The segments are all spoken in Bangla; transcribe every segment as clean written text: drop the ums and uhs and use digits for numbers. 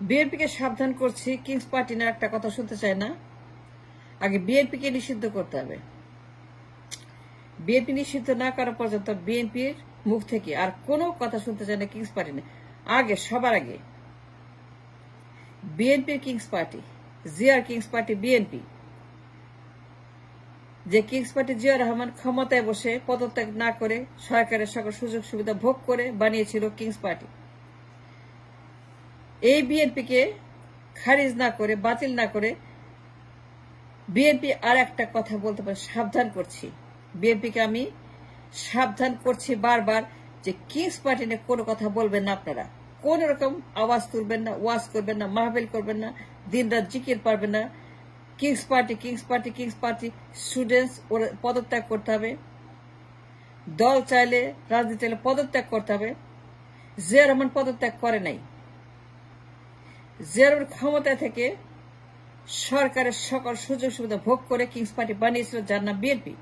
বিএনপিকে সাবধান করছি, কিংস পার্টি না একটা কথা শুনতে চায় না। আগে বিএনপিকে নিষিদ্ধ করতে হবে। বিএনপি নিষিদ্ধ না করা পর্যন্ত বিএনপির মুখ থেকে আর কোনো কথা শুনতে চায় না কিংস পার্টি না। আগে সবার আগে বিএনপির কিংস পার্টি, জিয়ার কিংস পার্টি বিএনপি, যে কিংস পার্টি জিয়াউর রহমান ক্ষমতায় বসে পদত্যাগ না করে সরকারের সকল সুযোগ সুবিধা ভোগ করে বানিয়েছিল কিংস পার্টি। এই বিএনপিকে খারিজ না করে, বাতিল না করে বিএনপি আর একটা কথা বলতে পারে, সাবধান করছি। বিএনপিকে আমি সাবধান করছি বারবার যে কিংস পার্টি নিয়ে কোনো কথা বলবেন না, আপনারা কোন রকম আওয়াজ তুলবেন না, ওয়াজ করবেন না, মাহফিল করবেন না, দিন রাত জিকির পারবেন না। Kings party, kings party, kings party, students ওরা পদত্যাগ করতে হবে। দল চাইলে, রাজনীতি চাইলে পদত্যাগ করতে হবে। জিয়াউর রহমান পদত্যাগ করে নাই। জিয়াউর রহমান ক্ষমতায় থেকে সরকারের সকল সুযোগ সুবিধা ভোগ করে কিংস পার্টি বানিয়েছিল, যার নাম বিএনপি।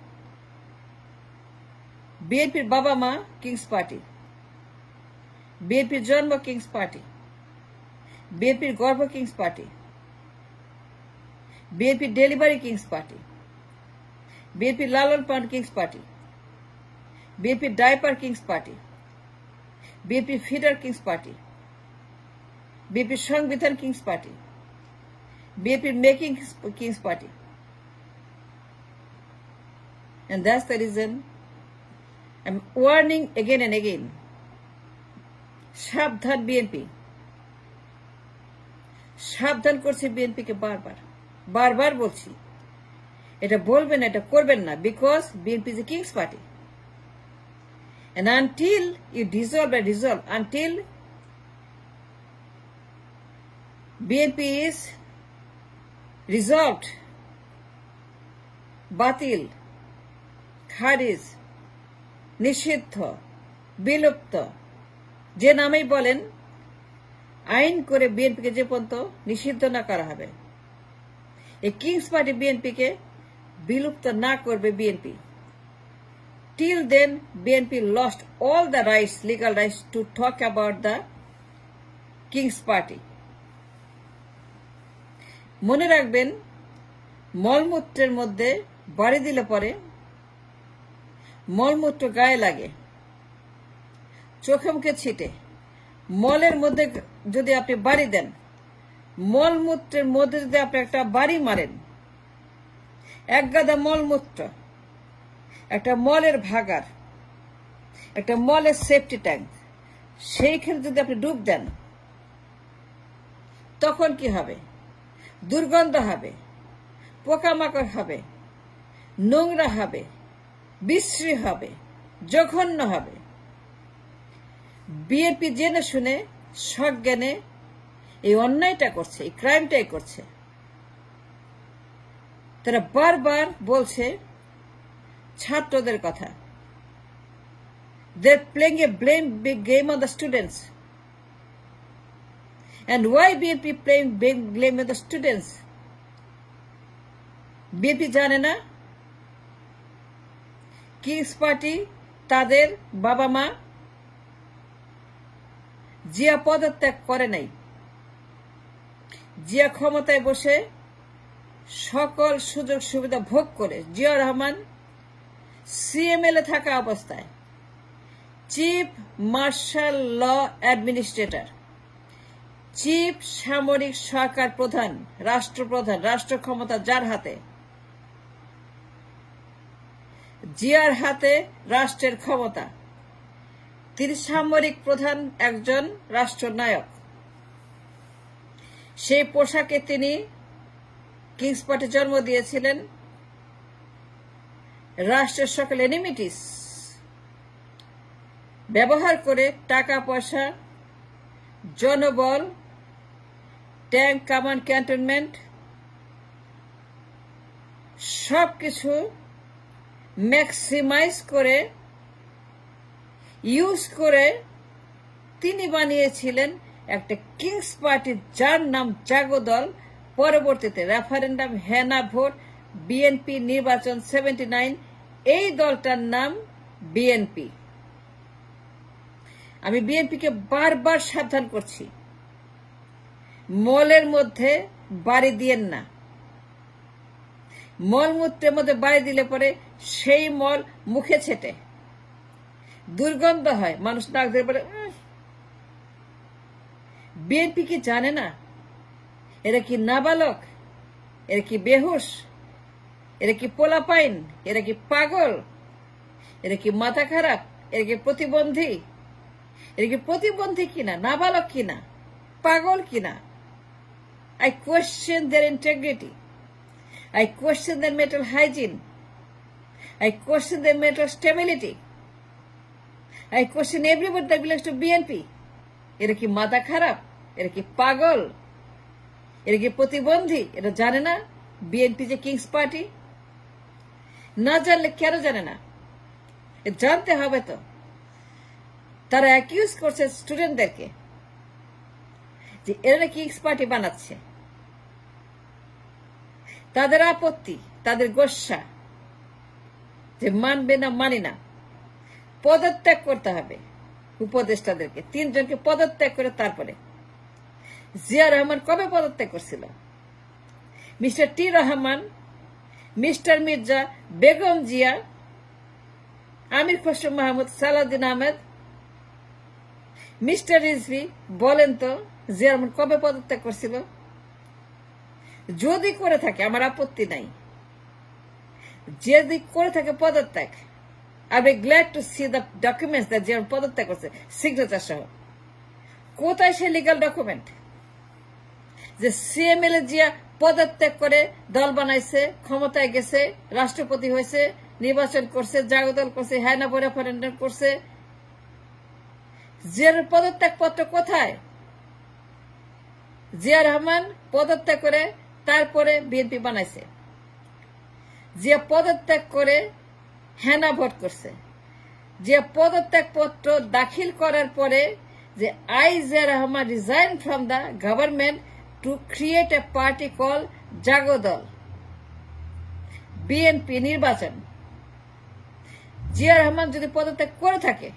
বিএনপির বাবা মা কিংস পার্টি, বিএনপির জন্ম কিংস পার্টি, বিএনপির গর্ব কিংস পার্টি, বিএনপির ডেলিভারি কিংস পার্টি, বিএনপির লালন পালন কিংস পার্টি, বিএনপির ডাইপার কিংস পার্টি, বিএনপির ফিডার কিংস পার্টি, বিএনপির সংবিধান কিংস পার্টি, বিএনপির making kings party. And that's the reason I'm warning again and again. সাবধান বিএনপি, সাবধান করছি বিএনপিকে বারবার বারবার বলছি, এটা বলবেন, এটা করবেন না, because BNP is a kings party. And until you dissolve, until BNP is resolved, বাতিল, খারিজ, নিষিদ্ধ, বিলুপ্ত, যে নামেই বলেন, আইন করে বিএনপিকে যে পর্যন্ত নিষিদ্ধ না করা হবে, এই কিংস পার্টি বিএনপিকে বিলুপ্ত না করবে BNP, till then BNP lost all the rights, legal rights to talk about the King's Party. মনে রাখবেন, মলমূত্রের মধ্যে বাড়ি দিলে পরে মলমূত্র গায়ে লাগে, চোখে মুখে ছিটে। মলের মধ্যে যদি আপনি বাড়ি দেন, মলমূত্রের মধ্যে যদি আপনি একটা বাড়ি মারেন, এক গাদা মলমূত্র, একটা মলের ভাগার, একটা মলের সেফটি ট্যাঙ্ক, সেইখানে যদি আপনি ডুব দেন, তখন কি হবে? দুর্গন্ধ হবে, পোকামাকড় হবে, নোংরা হবে, বিশ্রী হবে, জঘন্য হবে। বিএনপি জেনে শুনে সজ্ঞানে এই অন্যায়টা করছে, এই ক্রাইমটাই করছে। তারা বারবার বলছে ছাত্রদের কথা, they're playing a big game on the students. And why BNP playing big game on the students? BNP জানে না কিংস পার্টি তাদের বাবা মা জিয়া পদত্যাগ করে নাই। জিয়া ক্ষমতায় বসে সকল সুযোগ সুবিধা ভোগ করে জিয়াউর রহমান সিএমএল এ থাকা অবস্থায় chief martial law administrator, chief সামরিক সরকার প্রধান, রাষ্ট্রপ্রধান, রাষ্ট্র ক্ষমতা যার হাতে, জিয়ার হাতে রাষ্ট্রের ক্ষমতা, তিনি সামরিক প্রধান, একজন রাষ্ট্রনায়ক। সেই পোশাকে তিনি কিংস পার্টি জন্ম দিয়েছিলেন। রাষ্ট্রের সকল এনিমিটিস ব্যবহার করে টাকা পয়সা, জনবল, ট্যাঙ্ক, কামান, ক্যান্টনমেন্ট সবকিছু ম্যাক্সিমাইজ করে, ইউজ করে তিনি বানিয়েছিলেন একটা কিংস পার্টি, যার নাম জাগো দল। পরবর্তীতে রেফারেন্ডাম, হেনা ভোট, বিএনপি নির্বাচন 79, এই দলটার নাম বিএনপি। আমি বিএনপিকে বারবার সাবধান করছি, মলের মধ্যে বাড়ি দিয়েন না। মলমূত্রের মধ্যে বাড়ি দিলে পরে সেই মল মুখে ছেটে দুর্গন্ধ হয়, মানুষ নাক ধরে বলে। বিএনপি কি জানে না এরা কি নাবালক, এরা কি বেহুশ, এরা কি পোলাপাইন, এরা কি পাগল, এরা কি মাথা খারাপ, এরা কি প্রতিবন্ধী, এরা কি প্রতিবন্ধী কিনা, নাবালক কিনা, পাগল কিনা? I question their integrity. I question their mental hygiene. I question their mental stability. I question everybody that belongs to BNP. এরা কি মাথা খারাপ, এরা কি পাগল, এরা কি প্রতিবন্ধী? এরা জানে না বিএনপি যে কিংস পার্টি? না জানলে কেন জানে না? জানতে হবে তো। তারা অ্যাকিউজ করছে স্টুডেন্টদেরকে যে এরা কিংস পার্টি বানাচ্ছে। তাদের আপত্তি, তাদের গোস্বা যে মানবে না, মানি না, পদত্যাগ করতে হবে উপদেষ্টাদেরকে। 3 জনকে পদত্যাগ করে তারপরে জিয়া রহমান কবে পদত্যাগ করছিল? Mister T Rahman, mister Mirza, Begum Zia, Amir Khasru Mahmud, Salahuddin Ahmed, mister Rizvi, বলেন তো জিয়া রহমান কবে পদত্যাগ করছিল? যদি করে থাকে আমার আপত্তি নাই, যদি করে থাকে পদত্যাগ, I will be glad to see the documents that Zia পদত্যাগ করছে, সিগনেচার সহ। কোথায় সে লিগাল ডকুমেন্ট যে সিএমএল জিয়া পদত্যাগ করে দল বানাইছে, ক্ষমতায় গেছে, রাষ্ট্রপতি হয়েছে, নির্বাচন করছে, জাগদল করছে, হায়না রেফারেন্ডাম করছে? জিয়ার পদত্যাগ পত্র কোথায়? জিয়া রহমান পদত্যাগ করে তারপরে বিএনপি বানাইছে। জিয়া পদত্যাগ করে হেনা ভোট করছে। জিয়া পদত্যাগ পত্র দাখিল করার পরে যে I, Zia Rahman, resign from the government to create a party call Jagodal, BNP নির্বাচন। জিয়া রহমান যদি পদত্যাগ করে থাকে,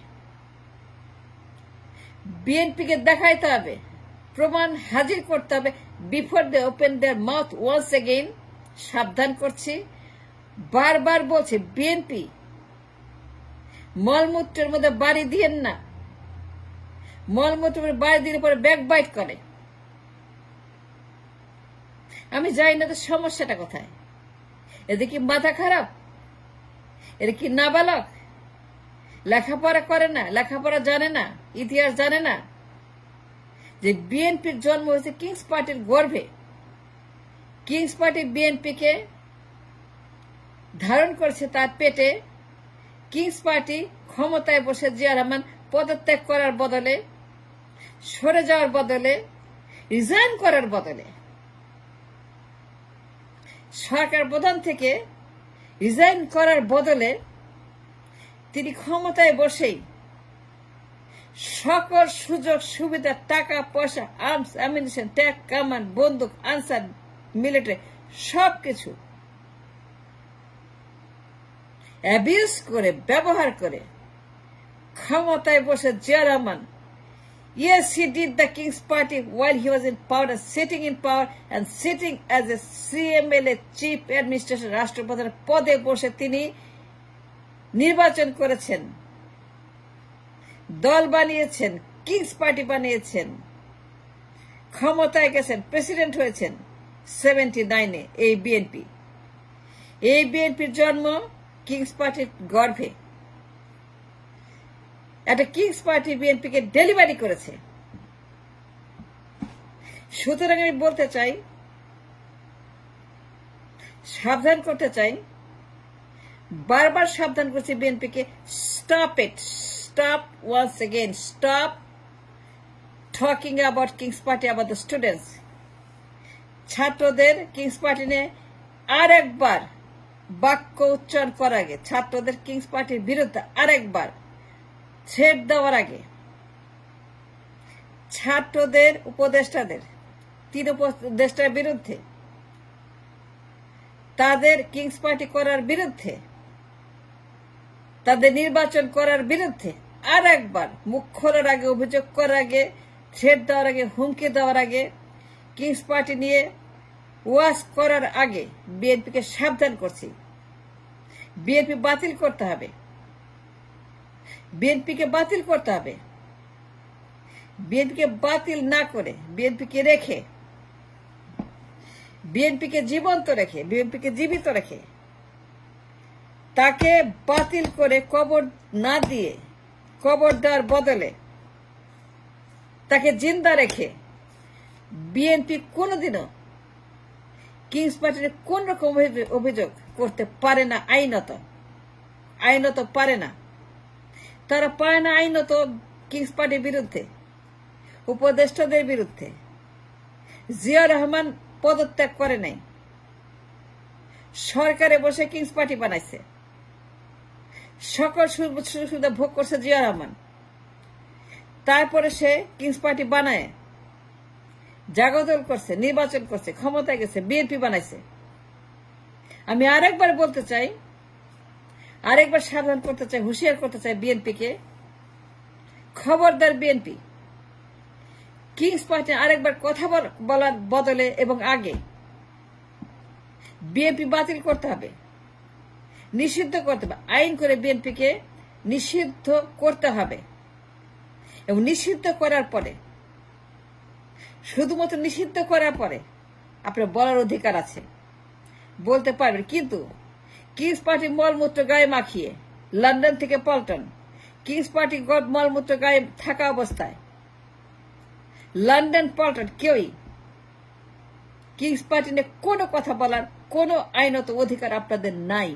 বিএনপিকে দেখাইতে হবে, প্রমাণ হাজির করতে হবে before they open their mouth once again. সাবধান করছি, বারবার বলছে বিএনপি মলমূত্রের মধ্যে বাড়ি দিয়েন না। মলমূত্রের বাড়ি দিলে পরে ব্যাক বাইট করে। আমি জানি না তো সমস্যাটা কোথায়। এদের কি মাথা খারাপ, এরা কি নাবালক, লেখাপড়া করে না, লেখাপড়া জানে না, ইতিহাস জানে না যে বিএনপির জন্ম হয়েছে কিংস পার্টির গর্ভে। কিংস পার্টি বিএনপিকে ধারণ করেছে তার পেটে। কিংস পার্টি ক্ষমতায় বসে জিয়া রহমান পদত্যাগ করার বদলে, সরে যাওয়ার বদলে, রিজাইন করার বদলে, সরকার প্রধান থেকে রিজাইন করার বদলে তিনি ক্ষমতায় বসেই সকল সুযোগ সুবিধা, টাকা পয়সা, আর্মস, অ্যামিনিশন, ট্যাঙ্ক, কামান, বন্দুক, আনসার, মিলিটারি সবকিছু অ্যাবিউজ করে, ব্যবহার করে ক্ষমতায় বসে Zia Rahman, yes, he did the King's Party while he was in power, sitting in power and sitting as a CMLA chief administration, রাষ্ট্রপ্রধানের পদে বসে তিনি নির্বাচন করেছেন, দল বানিয়েছেন, কিংস পার্টি বানিয়েছেন, ক্ষমতায় গেছেন, প্রেসিডেন্ট হয়েছেন 79-এ। এই বিএনপির জন্ম কিংস পার্টির গর্ভে। একটা কিংস পার্টি বিএনপিকে ডেলিভারি করেছে। সুতরাং আমি বলতে চাই, সাবধান করতে চাই, বারবার সাবধান করছি বিএনপিকে, stop it, stop once again, stop talking about kings party, about the students. ছাত্রদের কিংস পার্টি নিয়ে আর একবার বাক্য উচ্চারণ করার আগে, ছাত্রদের কিংস পার্টির বিরুদ্ধে আরেকবার থ্রেট দেওয়ার আগে, ছাত্রদের উপদেষ্টাদের, 3 উপদেষ্টার বিরুদ্ধে, তাদের কিংস পার্টি করার বিরুদ্ধে, তাদের নির্বাচন করার বিরুদ্ধে আর একবার মুখ খোলার আগে, অভিযোগ করার আগে, থ্রেট দেওয়ার আগে, হুমকি দেওয়ার আগে কিংস পার্টি নিয়ে ওয়াজ করার আগে বিএনপিকে সাবধান করছি, বিএনপি বাতিল করতে হবে, বিএনপিকে বাতিল করতে হবে। বিএনপিকে বাতিল না করে বিএনপিকে রেখে, বিএনপিকে জীবন্ত রেখে, বিএনপিকে জীবিত রেখে, তাকে বাতিল করে কবর না দিয়ে, কবর দেওয়ার বদলে তাকে জিন্দা রেখে বিএনপি কোনোদিনও কিংস পার্টির কোন রকম অভিযোগ করতে পারে না। আইনত পারে না, তারা পারে না আইনত কিংস পার্টির বিরুদ্ধে, উপদেষ্টাদের বিরুদ্ধে। জিয়া রহমান পদত্যাগ করে নাই, সরকারে বসে কিংস পার্টি বানাইছে, সকল সুবিধা ভোগ করছে জিয়া রহমান। তারপরে সে কিংস পার্টি বানায় জাগদল করছে, নির্বাচন করছে, ক্ষমতায় গেছে, বিএনপি বানাইছে। আমি আরেকবার বলতে চাই, আরেকবার সাবধান করতে চাই, হুঁশিয়ার করতে চাই বিএনপিকে, খবরদার বিএনপি কিংস পার্টি আরেকবার কথা বলার বদলে এবং আগে বিএনপি বাতিল করতে হবে, নিষিদ্ধ করতে হবে, আইন করে বিএনপিকে নিষিদ্ধ করতে হবে। এবং নিষিদ্ধ করার পরে, শুধুমাত্র নিষিদ্ধ করার পরে আপনার বলার অধিকার আছে, বলতে পারবেন। কিন্তু কিংস পার্টি মলমূত্র গায়ে মাখিয়ে লন্ডন থেকে পল্টন, কিংস পার্টি মলমূত্র গায়ে থাকা অবস্থায় লন্ডন পল্টন কেউই কিংস পার্টি নিয়ে কোনো কথা বলার কোনো আইনত অধিকার আপনাদের নাই।